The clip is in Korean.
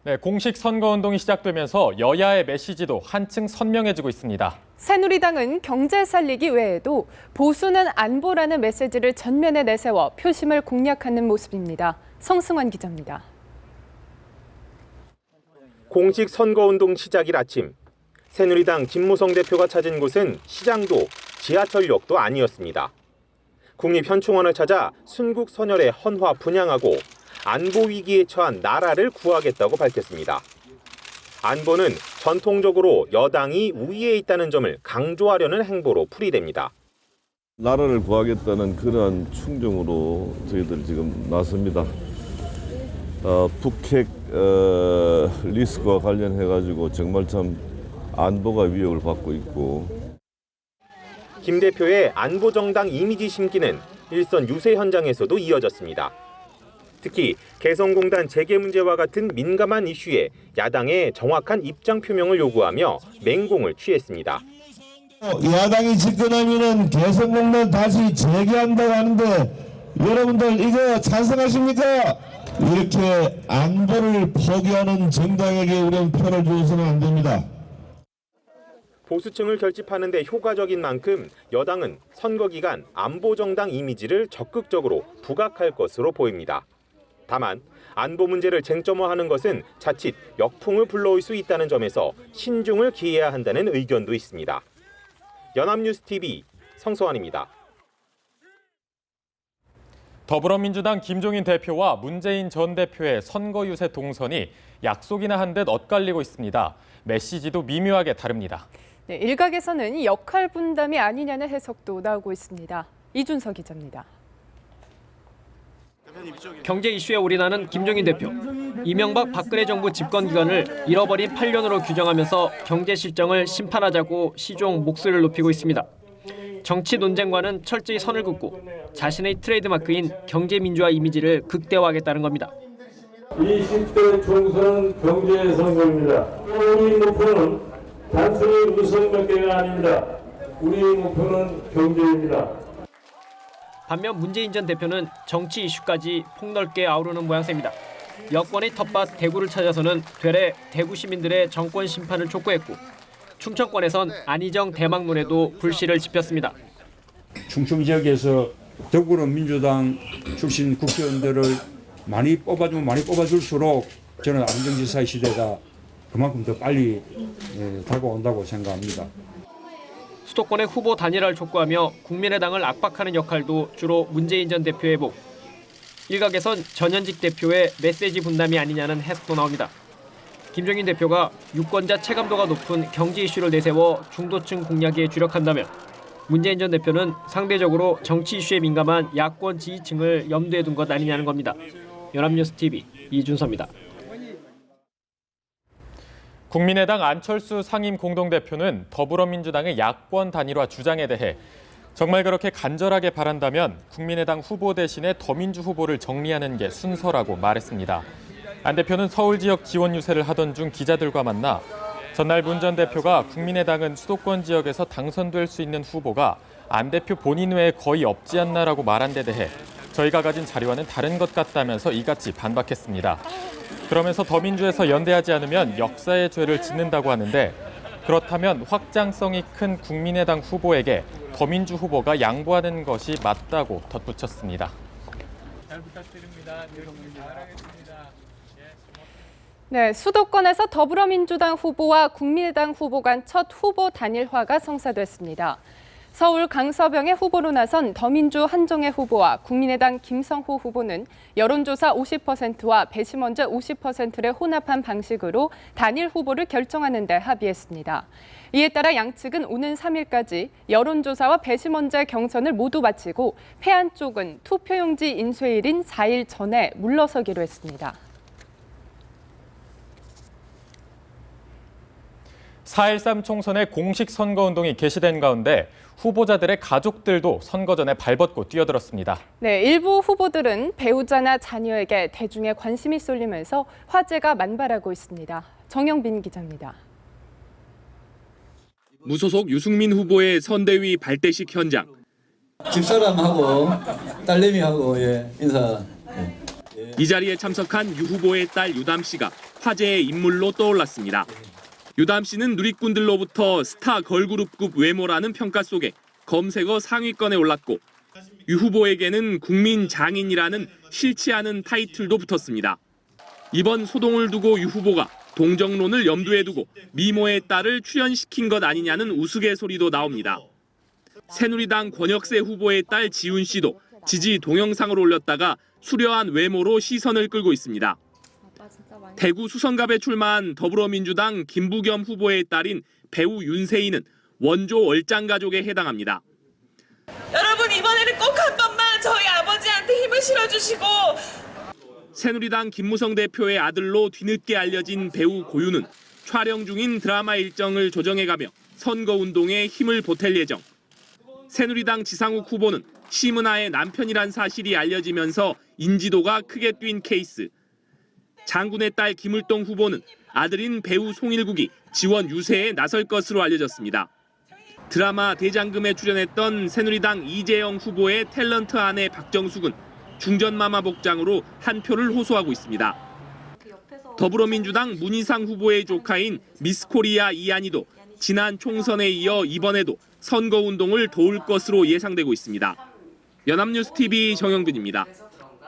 네, 공식 선거운동이 시작되면서 여야의 메시지도 한층 선명해지고 있습니다. 새누리당은 경제 살리기 외에도 보수는 안보라는 메시지를 전면에 내세워 표심을 공략하는 모습입니다. 성승환 기자입니다. 공식 선거운동 시작일 아침, 새누리당 김무성 대표가 찾은 곳은 시장도 지하철역도 아니었습니다. 국립현충원을 찾아 순국 선열의 헌화 분향하고 안보 위기에 처한 나라를 구하겠다고 밝혔습니다. 안보는 전통적으로 여당이 우위에 있다는 점을 강조하려는 행보로 풀이됩니다. 나라를 구하겠다는 그러한 충정으로 저희들 지금 나섭니다. 북핵 리스크와 관련해가지고 정말 참 안보가 위협을 받고 있고. 김 대표의 안보정당 이미지 심기는 일선 유세 현장에서도 이어졌습니다. 특히 개성공단 재개 문제와 같은 민감한 이슈에 야당의 정확한 입장 표명을 요구하며 맹공을 취했습니다. 야당이 집권하면은 개성공단 다시 재개한다고 하는데 여러분들 이거 찬성하십니까? 이렇게 안보를 포기하는 정당에게 우리는 표를 줘서는 안 됩니다. 보수층을 결집하는 데 효과적인 만큼 여당은 선거 기간 안보정당 이미지를 적극적으로 부각할 것으로 보입니다. 다만 안보 문제를 쟁점화하는 것은 자칫 역풍을 불러올 수 있다는 점에서 신중을 기해야 한다는 의견도 있습니다. 연합뉴스TV 성서환입니다. 더불어민주당 김종인 대표와 문재인 전 대표의 선거 유세 동선이 약속이나 한 듯 엇갈리고 있습니다. 메시지도 미묘하게 다릅니다. 네, 일각에서는 역할 분담이 아니냐는 해석도 나오고 있습니다. 이준석 기자입니다. 경제 이슈에 올인하는 김종인 대표. 이명박 박근혜 정부 집권 기간을 잃어버린 8년으로 규정하면서 경제 실정을 심판하자고 시종 목소리를 높이고 있습니다. 정치 논쟁과는 철저히 선을 긋고 자신의 트레이드마크인 경제민주화 이미지를 극대화하겠다는 겁니다. 20대 총선은 경제 선거입니다. 우리 목표는 단순히 우선 몇 개가 아닙니다. 우리 목표는 경제입니다. 반면 문재인 전 대표는 정치 이슈까지 폭넓게 아우르는 모양새입니다. 여권의 텃밭 대구를 찾아서는 되레 대구 시민들의 정권 심판을 촉구했고 충청권에선 안희정 대망론에도 불씨를 지폈습니다. 충청 지역에서 더불어민주당 출신 국회의원들을 많이 뽑아주면 많이 뽑아줄수록 저는 안정지사의 시대가 그만큼 더 빨리 다가온다고 생각합니다. 수도권의 후보 단일화를 촉구하며 국민의당을 압박하는 역할도 주로 문재인 전 대표의 목. 일각에선 전현직 대표의 메시지 분담이 아니냐는 해석도 나옵니다. 김종인 대표가 유권자 체감도가 높은 경제 이슈를 내세워 중도층 공략에 주력한다면 문재인 전 대표는 상대적으로 정치 이슈에 민감한 야권 지지층을 염두에 둔 것 아니냐는 겁니다. 연합뉴스TV 이준서입니다. 국민의당 안철수 상임 공동대표는 더불어민주당의 야권 단일화 주장에 대해 정말 그렇게 간절하게 바란다면 국민의당 후보 대신에 더민주 후보를 정리하는 게 순서라고 말했습니다. 안 대표는 서울 지역 지원 유세를 하던 중 기자들과 만나 전날 문 전 대표가 국민의당은 수도권 지역에서 당선될 수 있는 후보가 안 대표 본인 외에 거의 없지 않나라고 말한 데 대해 저희가 가진 자료와는 다른 것 같다면서 이같이 반박했습니다. 그러면서 더민주에서 연대하지 않으면 역사의 죄를 짓는다고 하는데 그렇다면 확장성이 큰 국민의당 후보에게 더민주 후보가 양보하는 것이 맞다고 덧붙였습니다. 잘 부탁드립니다. 네, 수도권에서 더불어민주당 후보와 국민의당 후보 간 첫 후보 단일화가 성사됐습니다. 서울 강서병의 후보로 나선 더민주 한종애 후보와 국민의당 김성호 후보는 여론조사 50%와 배심원제 50%를 혼합한 방식으로 단일 후보를 결정하는 데 합의했습니다. 이에 따라 양측은 오는 3일까지 여론조사와 배심원제 경선을 모두 마치고 패한 쪽은 투표용지 인쇄일인 4일 전에 물러서기로 했습니다. 4.13 총선의 공식 선거운동이 개시된 가운데 후보자들의 가족들도 선거 전에 발벗고 뛰어들었습니다. 네, 일부 후보들은 배우자나 자녀에게 대중의 관심이 쏠리면서 화제가 만발하고 있습니다. 정영빈 기자입니다. 무소속 유승민 후보의 선대위 발대식 현장. 집사람하고 딸내미하고 인사. 이 자리에 참석한 유 후보의 딸 유담 씨가 화제의 인물로 떠올랐습니다. 유담 씨는 누리꾼들로부터 스타 걸그룹급 외모라는 평가 속에 검색어 상위권에 올랐고 유 후보에게는 국민 장인이라는 싫지 않은 타이틀도 붙었습니다. 이번 소동을 두고 유 후보가 동정론을 염두에 두고 미모의 딸을 출연시킨 것 아니냐는 우스갯소리도 나옵니다. 새누리당 권혁세 후보의 딸 지훈 씨도 지지 동영상을 올렸다가 수려한 외모로 시선을 끌고 있습니다. 대구 수성갑에 출마한 더불어민주당 김부겸 후보의 딸인 배우 윤세희는 원조 얼짱 가족에 해당합니다. 여러분 이번에는 꼭 한 번만 저희 아버지한테 힘을 실어주시고. 새누리당 김무성 대표의 아들로 뒤늦게 알려진 배우 고유는 촬영 중인 드라마 일정을 조정해가며 선거운동에 힘을 보탤 예정. 새누리당 지상욱 후보는 시문화의 남편이란 사실이 알려지면서 인지도가 크게 뛴 케이스. 장군의 딸 김을동 후보는 아들인 배우 송일국이 지원 유세에 나설 것으로 알려졌습니다. 드라마 대장금에 출연했던 새누리당 이재영 후보의 탤런트 아내 박정숙은 중전마마 복장으로 한 표를 호소하고 있습니다. 더불어민주당 문희상 후보의 조카인 미스코리아 이한이도 지난 총선에 이어 이번에도 선거운동을 도울 것으로 예상되고 있습니다. 연합뉴스TV 정영빈입니다.